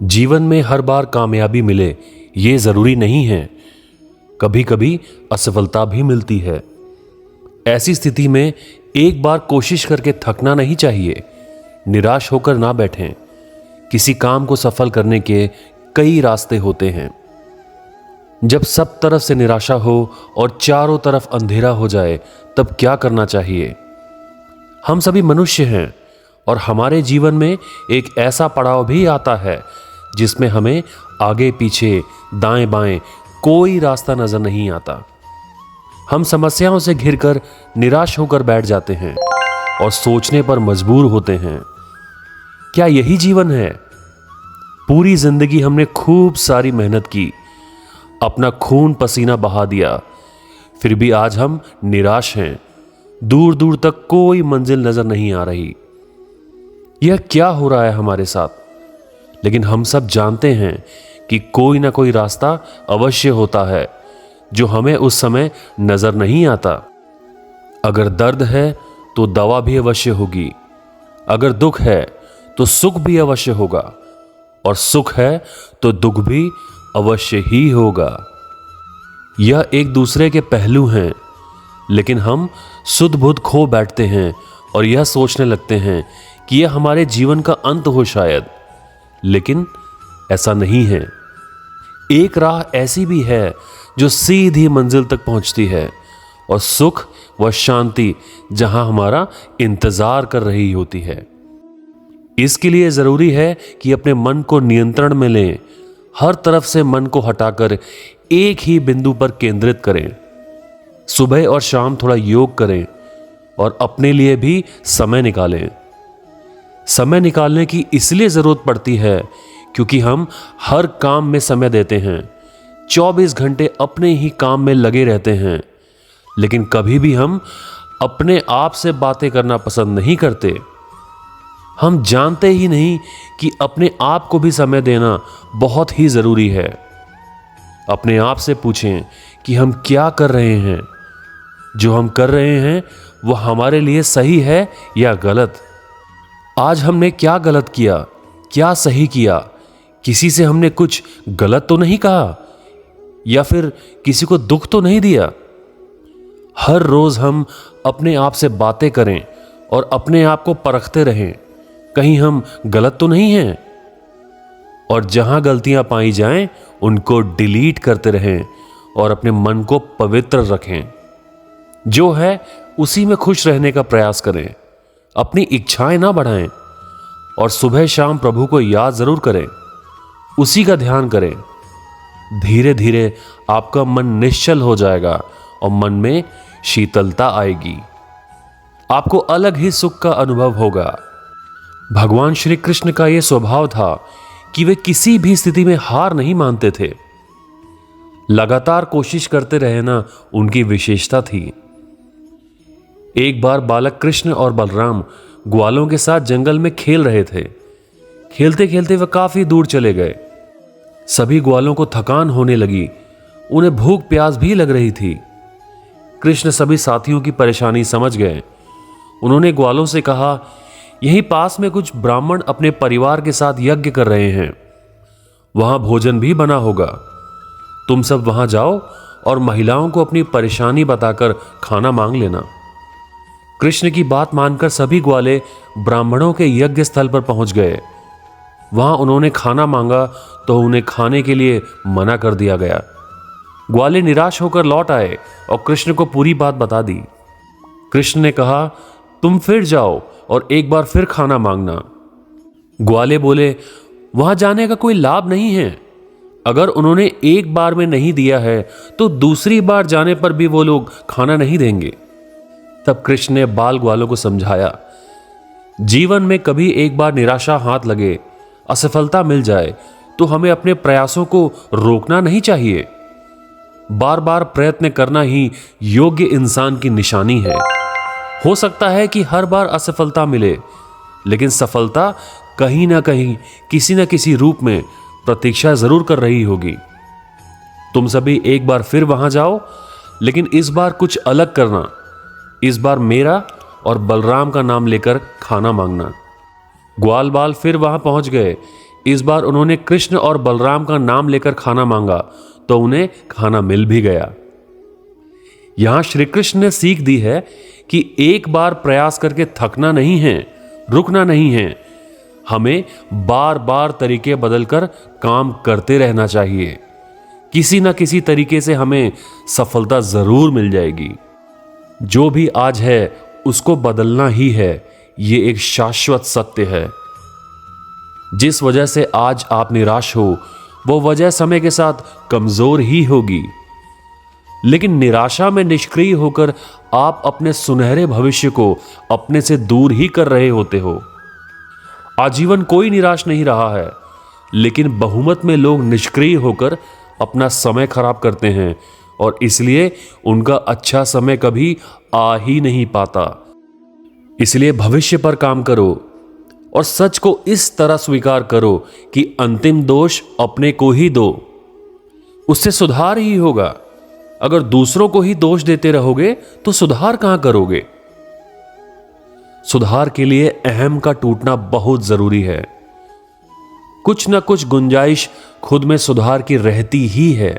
जीवन में हर बार कामयाबी मिले ये जरूरी नहीं है। कभी कभी असफलता भी मिलती है। ऐसी स्थिति में एक बार कोशिश करके थकना नहीं चाहिए। निराश होकर ना बैठें। किसी काम को सफल करने के कई रास्ते होते हैं। जब सब तरफ से निराशा हो और चारों तरफ अंधेरा हो जाए तब क्या करना चाहिए? हम सभी मनुष्य हैं और हमारे जीवन में एक ऐसा पड़ाव भी आता है जिसमें हमें आगे पीछे दाएं बाएं कोई रास्ता नजर नहीं आता। हम समस्याओं से घिरकर निराश होकर बैठ जाते हैं और सोचने पर मजबूर होते हैं, क्या यही जीवन है? पूरी जिंदगी हमने खूब सारी मेहनत की, अपना खून पसीना बहा दिया, फिर भी आज हम निराश हैं। दूर दूर तक कोई मंजिल नजर नहीं आ रही। यह क्या हो रहा है हमारे साथ? लेकिन हम सब जानते हैं कि कोई ना कोई रास्ता अवश्य होता है जो हमें उस समय नजर नहीं आता। अगर दर्द है तो दवा भी अवश्य होगी, अगर दुख है तो सुख भी अवश्य होगा, और सुख है तो दुख भी अवश्य ही होगा। यह एक दूसरे के पहलू हैं, लेकिन हम सुध बुध खो बैठते हैं और यह सोचने लगते हैं कि यह हमारे जीवन का अंत हो शायद। लेकिन ऐसा नहीं है। एक राह ऐसी भी है जो सीधी मंजिल तक पहुंचती है, और सुख व शांति जहां हमारा इंतजार कर रही होती है। इसके लिए जरूरी है कि अपने मन को नियंत्रण में लें। हर तरफ से मन को हटाकर एक ही बिंदु पर केंद्रित करें। सुबह और शाम थोड़ा योग करें और अपने लिए भी समय निकालें। समय निकालने की इसलिए जरूरत पड़ती है क्योंकि हम हर काम में समय देते हैं, 24 घंटे अपने ही काम में लगे रहते हैं, लेकिन कभी भी हम अपने आप से बातें करना पसंद नहीं करते। हम जानते ही नहीं कि अपने आप को भी समय देना बहुत ही जरूरी है। अपने आप से पूछें कि हम क्या कर रहे हैं। जो हम कर रहे हैं वो हमारे लिए सही है या गलत? आज हमने क्या गलत किया, क्या सही किया? किसी से हमने कुछ गलत तो नहीं कहा, या फिर किसी को दुख तो नहीं दिया? हर रोज हम अपने आप से बातें करें और अपने आप को परखते रहें, कहीं हम गलत तो नहीं हैं। और जहां गलतियां पाई जाएं उनको डिलीट करते रहें और अपने मन को पवित्र रखें। जो है उसी में खुश रहने का प्रयास करें। अपनी इच्छाएं ना बढ़ाएं और सुबह शाम प्रभु को याद जरूर करें, उसी का ध्यान करें। धीरे धीरे आपका मन निश्चल हो जाएगा और मन में शीतलता आएगी। आपको अलग ही सुख का अनुभव होगा। भगवान श्री कृष्ण का यह स्वभाव था कि वे किसी भी स्थिति में हार नहीं मानते थे। लगातार कोशिश करते रहना उनकी विशेषता थी। एक बार बालक कृष्ण और बलराम ग्वालों के साथ जंगल में खेल रहे थे। खेलते खेलते वे काफी दूर चले गए। सभी ग्वालों को थकान होने लगी, उन्हें भूख प्यास भी लग रही थी। कृष्ण सभी साथियों की परेशानी समझ गए। उन्होंने ग्वालों से कहा, यहीं पास में कुछ ब्राह्मण अपने परिवार के साथ यज्ञ कर रहे हैं, वहां भोजन भी बना होगा। तुम सब वहां जाओ और महिलाओं को अपनी परेशानी बताकर खाना मांग लेना। कृष्ण की बात मानकर सभी ग्वाले ब्राह्मणों के यज्ञ स्थल पर पहुंच गए। वहां उन्होंने खाना मांगा तो उन्हें खाने के लिए मना कर दिया गया। ग्वाले निराश होकर लौट आए और कृष्ण को पूरी बात बता दी। कृष्ण ने कहा, तुम फिर जाओ और एक बार फिर खाना मांगना। ग्वाले बोले, वहां जाने का कोई लाभ नहीं है। अगर उन्होंने एक बार में नहीं दिया है तो दूसरी बार जाने पर भी वो लोग खाना नहीं देंगे। तब कृष्ण ने बाल ग्वालों को समझाया, जीवन में कभी एक बार निराशा हाथ लगे, असफलता मिल जाए तो हमें अपने प्रयासों को रोकना नहीं चाहिए। बार बार प्रयत्न करना ही योग्य इंसान की निशानी है। हो सकता है कि हर बार असफलता मिले, लेकिन सफलता कहीं ना कहीं किसी न किसी रूप में प्रतीक्षा जरूर कर रही होगी। तुम सभी एक बार फिर वहां जाओ, लेकिन इस बार कुछ अलग करना। इस बार मेरा और बलराम का नाम लेकर खाना मांगना। ग्वाल बाल फिर वहां पहुंच गए। इस बार उन्होंने कृष्ण और बलराम का नाम लेकर खाना मांगा तो उन्हें खाना मिल भी गया। यहां श्री कृष्ण ने सीख दी है कि एक बार प्रयास करके थकना नहीं है, रुकना नहीं है। हमें बार बार तरीके बदलकर काम करते रहना चाहिए। किसी ना किसी तरीके से हमें सफलता जरूर मिल जाएगी। जो भी आज है उसको बदलना ही है, ये एक शाश्वत सत्य है। जिस वजह से आज आप निराश हो वो वजह समय के साथ कमजोर ही होगी। लेकिन निराशा में निष्क्रिय होकर आप अपने सुनहरे भविष्य को अपने से दूर ही कर रहे होते हो। आजीवन कोई निराश नहीं रहा है, लेकिन बहुमत में लोग निष्क्रिय होकर अपना समय खराब करते हैं और इसलिए उनका अच्छा समय कभी आ ही नहीं पाता। इसलिए भविष्य पर काम करो और सच को इस तरह स्वीकार करो कि अंतिम दोष अपने को ही दो, उससे सुधार ही होगा। अगर दूसरों को ही दोष देते रहोगे तो सुधार कहां करोगे। सुधार के लिए अहम का टूटना बहुत जरूरी है। कुछ ना कुछ गुंजाइश खुद में सुधार की रहती ही है।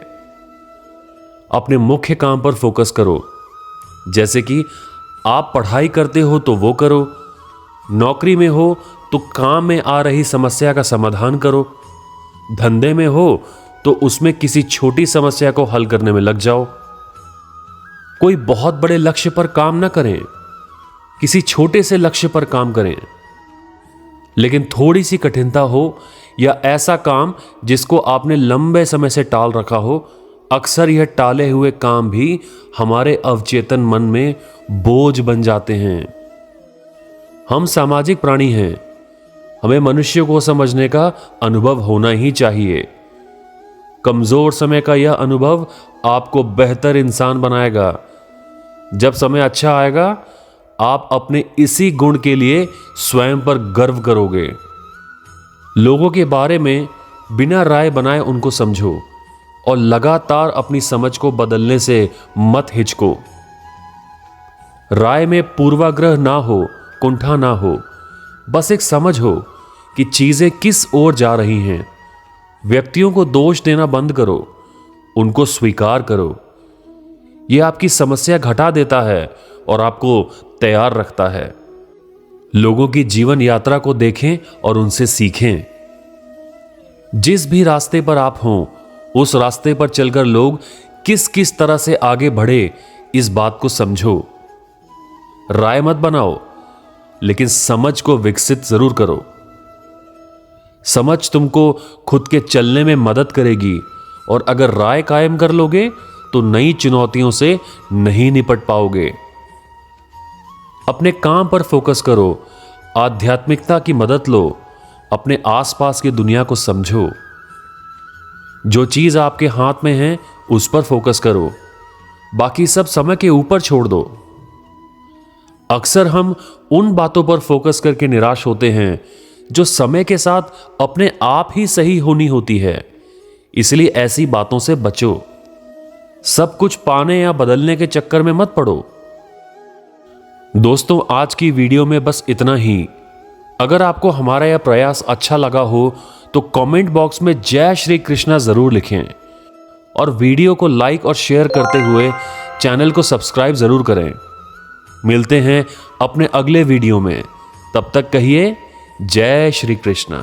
अपने मुख्य काम पर फोकस करो। जैसे कि आप पढ़ाई करते हो तो वो करो, नौकरी में हो तो काम में आ रही समस्या का समाधान करो, धंधे में हो तो उसमें किसी छोटी समस्या को हल करने में लग जाओ। कोई बहुत बड़े लक्ष्य पर काम ना करें, किसी छोटे से लक्ष्य पर काम करें। लेकिन थोड़ी सी कठिनता हो या ऐसा काम जिसको आपने लंबे समय से टाल रखा हो, अक्सर यह टाले हुए काम भी हमारे अवचेतन मन में बोझ बन जाते हैं। हम सामाजिक प्राणी हैं, हमें मनुष्य को समझने का अनुभव होना ही चाहिए। कमजोर समय का यह अनुभव आपको बेहतर इंसान बनाएगा। जब समय अच्छा आएगा आप अपने इसी गुण के लिए स्वयं पर गर्व करोगे। लोगों के बारे में बिना राय बनाए उनको समझो और लगातार अपनी समझ को बदलने से मत हिचको। राय में पूर्वाग्रह ना हो, कुंठा ना हो, बस एक समझ हो कि चीजें किस ओर जा रही हैं। व्यक्तियों को दोष देना बंद करो, उनको स्वीकार करो। यह आपकी समस्या घटा देता है और आपको तैयार रखता है। लोगों की जीवन यात्रा को देखें और उनसे सीखें। जिस भी रास्ते पर आप हों, उस रास्ते पर चलकर लोग किस किस तरह से आगे बढ़े, इस बात को समझो। राय मत बनाओ, लेकिन समझ को विकसित जरूर करो। समझ तुमको खुद के चलने में मदद करेगी और अगर राय कायम कर लोगे तो नई चुनौतियों से नहीं निपट पाओगे। अपने काम पर फोकस करो, आध्यात्मिकता की मदद लो, अपने आसपास की दुनिया को समझो। जो चीज आपके हाथ में है उस पर फोकस करो, बाकी सब समय के ऊपर छोड़ दो। अक्सर हम उन बातों पर फोकस करके निराश होते हैं जो समय के साथ अपने आप ही सही होनी होती है। इसलिए ऐसी बातों से बचो। सब कुछ पाने या बदलने के चक्कर में मत पड़ो। दोस्तों, आज की वीडियो में बस इतना ही। अगर आपको हमारा यह प्रयास अच्छा लगा हो तो कमेंट बॉक्स में जय श्री कृष्णा जरूर लिखें और वीडियो को लाइक और शेयर करते हुए चैनल को सब्सक्राइब जरूर करें। मिलते हैं अपने अगले वीडियो में, तब तक कहिए जय श्री कृष्णा।